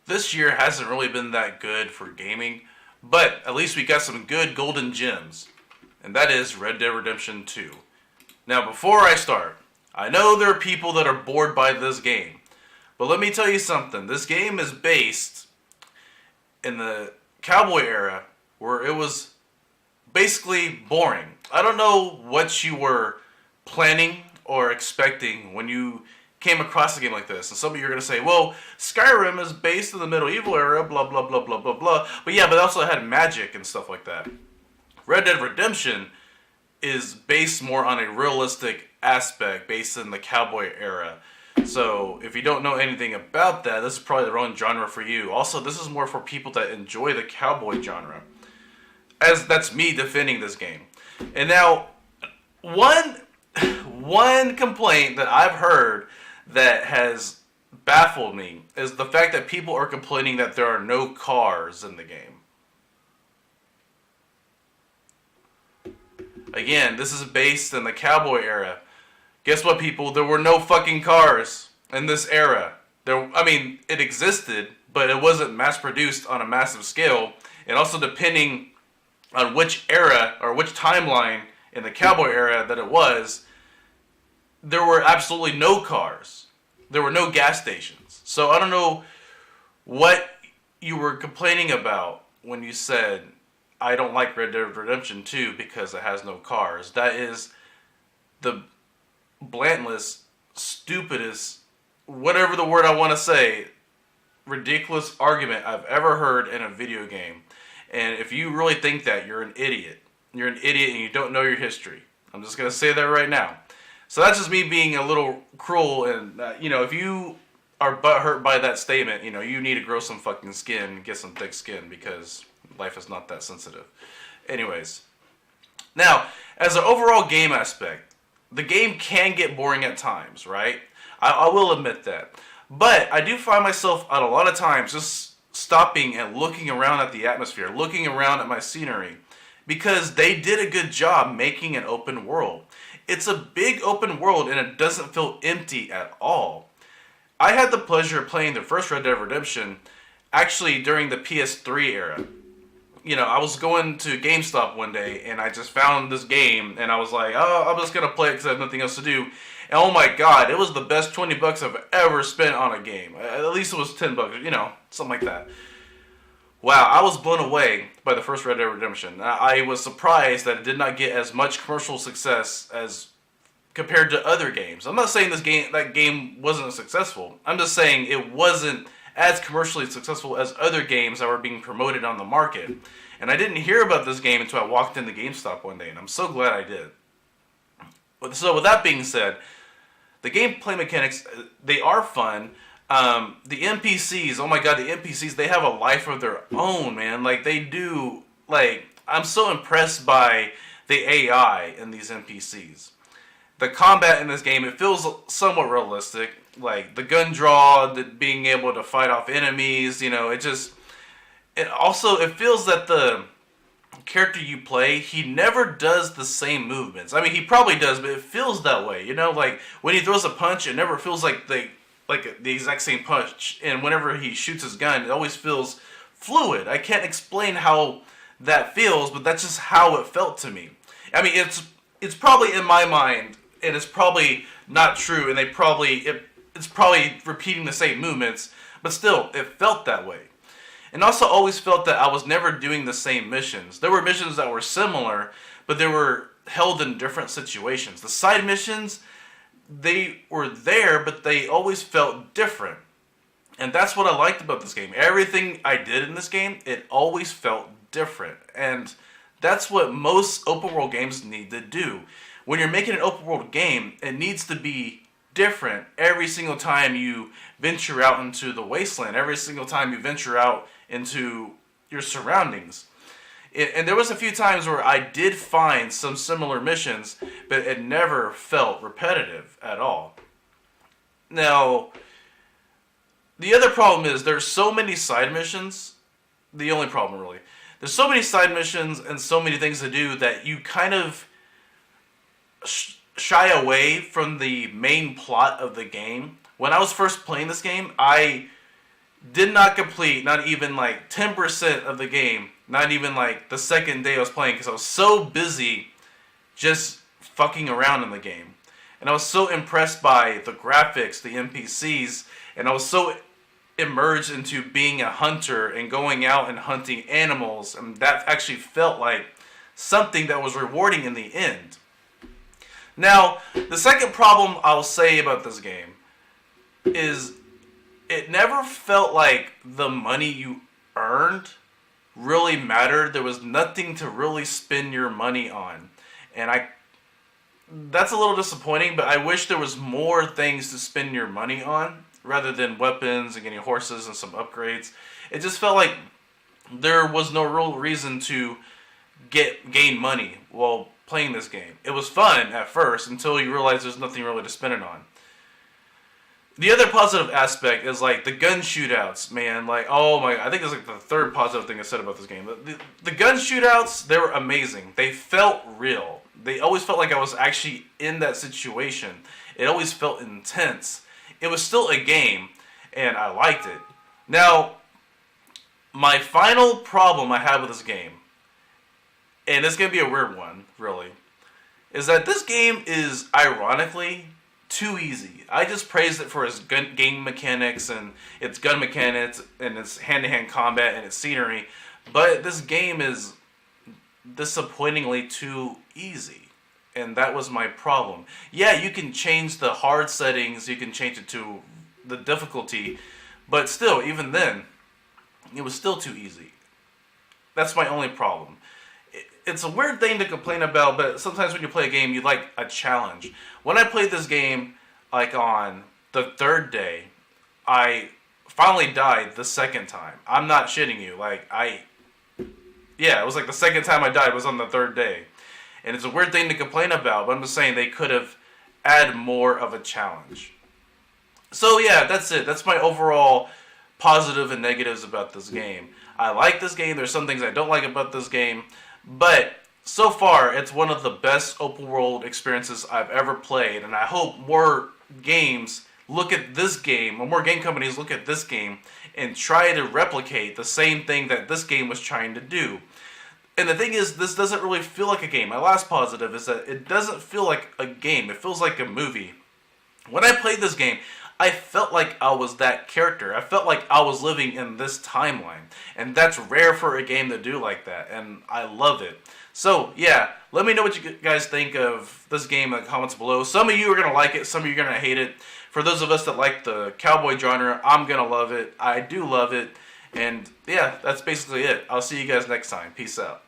this year hasn't really been that good for gaming, but at least we got some good golden gems, and that is Red Dead Redemption 2. Now, before I start, I know there are people that are bored by this game, but let me tell you something. This game is based in the cowboy era, where it was basically boring. I don't know what you were planning or expecting when you came across a game like this. And some of you are going to say, well, Skyrim is based in the medieval era, blah, blah, blah, blah, blah, blah. But yeah, but it also had magic and stuff like that. Red Dead Redemption is based more on a realistic aspect, based in the cowboy era. So if you don't know anything about that, this is probably the wrong genre for you. Also, this is more for people that enjoy the cowboy genre. As that's me defending this game. And now, one complaint that I've heard that has baffled me is the fact that people are complaining that there are no cars in the game. Again, this is based in the cowboy era. Guess what, people? There were no fucking cars in this era. It existed, but it wasn't mass-produced on a massive scale. And also, depending on which era or which timeline in the cowboy era that it was, there were absolutely no cars. There were no gas stations. So I don't know what you were complaining about when you said, I don't like Red Dead Redemption 2 because it has no cars. That is the blandest, stupidest, whatever the word I want to say, ridiculous argument I've ever heard in a video game. And if you really think that, you're an idiot. You're an idiot and you don't know your history. I'm just going to say that right now. So that's just me being a little cruel. And, if you are butthurt by that statement, you need to grow some fucking skin and get some thick skin because life is not that sensitive. Anyways. Now, as an overall game aspect, the game can get boring at times, right? I will admit that. But I do find myself at a lot of times just stopping and looking around at the atmosphere, looking around at my scenery, because they did a good job making an open world. It's a big open world and it doesn't feel empty at all. I had the pleasure of playing the first Red Dead Redemption actually during the PS3 era. I was going to GameStop one day and I just found this game and I was like, oh, I'm just going to play it because I have nothing else to do. And oh my god, it was the best $20 I've ever spent on a game. At least it was $10, something like that. Wow, I was blown away by the first Red Dead Redemption. I was surprised that it did not get as much commercial success as compared to other games. I'm not saying that game wasn't successful. I'm just saying it wasn't as commercially successful as other games that were being promoted on the market. And I didn't hear about this game until I walked into GameStop one day, and I'm so glad I did. So with that being said, the gameplay mechanics, they are fun. The NPCs, oh my god, the NPCs, they have a life of their own, man. They do, I'm so impressed by the AI in these NPCs. The combat in this game, it feels somewhat realistic. The gun draw, being able to fight off enemies, it feels that the character you play, he never does the same movements. He probably does, but it feels that way, when he throws a punch, it never feels like the exact same punch, and whenever he shoots his gun, it always feels fluid. I can't explain how that feels, but that's just how it felt to me. It's probably in my mind, and it's probably not true, and it's probably repeating the same movements, but still, it felt that way. And also always felt that I was never doing the same missions. There were missions that were similar, but they were held in different situations. The side missions, they were there, but they always felt different. And that's what I liked about this game. Everything I did in this game, it always felt different. And that's what most open world games need to do. When you're making an open world game, it needs to be different every single time you venture out into the wasteland, every single time you venture out into your surroundings. And there was a few times where I did find some similar missions, but it never felt repetitive at all. Now, the other problem is there's so many side missions. The only problem, really. There's so many side missions and so many things to do that you kind of shy away from the main plot of the game. When I was first playing this game, I Did not complete, not even like 10% of the game. Not even like the second day I was playing, because I was so busy just fucking around in the game. And I was so impressed by the graphics, the NPCs, and I was so immersed into being a hunter and going out and hunting animals, and that actually felt like something that was rewarding in the end. Now, the second problem I'll say about this game is it never felt like the money you earned really mattered. There was nothing to really spend your money on. And that's a little disappointing, but I wish there was more things to spend your money on rather than weapons and getting horses and some upgrades. It just felt like there was no real reason to gain money while playing this game. It was fun at first until you realize there's nothing really to spend it on. The other positive aspect is like the gun shootouts, man. Like, oh my, I think it's like the third positive thing I said about this game. The gun shootouts, they were amazing. They felt real. They always felt like I was actually in that situation. It always felt intense. It was still a game, and I liked it. Now, my final problem I have with this game, and it's going to be a weird one, really, is that this game is, ironically, too easy. I just praised it for its game mechanics and its gun mechanics and its hand-to-hand combat and its scenery, but this game is disappointingly too easy, and that was my problem. Yeah, you can change the hard settings, you can change it to the difficulty, but still, even then, it was still too easy. That's my only problem. It's a weird thing to complain about, but sometimes when you play a game, you like a challenge. When I played this game, like on the third day, I finally died the second time. I'm not shitting you. Yeah, it was like the second time I died was on the third day. And it's a weird thing to complain about, but I'm just saying they could have added more of a challenge. So yeah, that's it. That's my overall positive and negatives about this game. I like this game. There's some things I don't like about this game. But so far, it's one of the best open world experiences I've ever played, and I hope more games look at this game, or more game companies look at this game, and try to replicate the same thing that this game was trying to do. And the thing is, this doesn't really feel like a game. My last positive is that it doesn't feel like a game. It feels like a movie. When I played this game, I felt like I was that character. I felt like I was living in this timeline. And that's rare for a game to do like that. And I love it. So, yeah, let me know what you guys think of this game in the comments below. Some of you are going to like it. Some of you are going to hate it. For those of us that like the cowboy genre, I'm going to love it. I do love it. And, yeah, that's basically it. I'll see you guys next time. Peace out.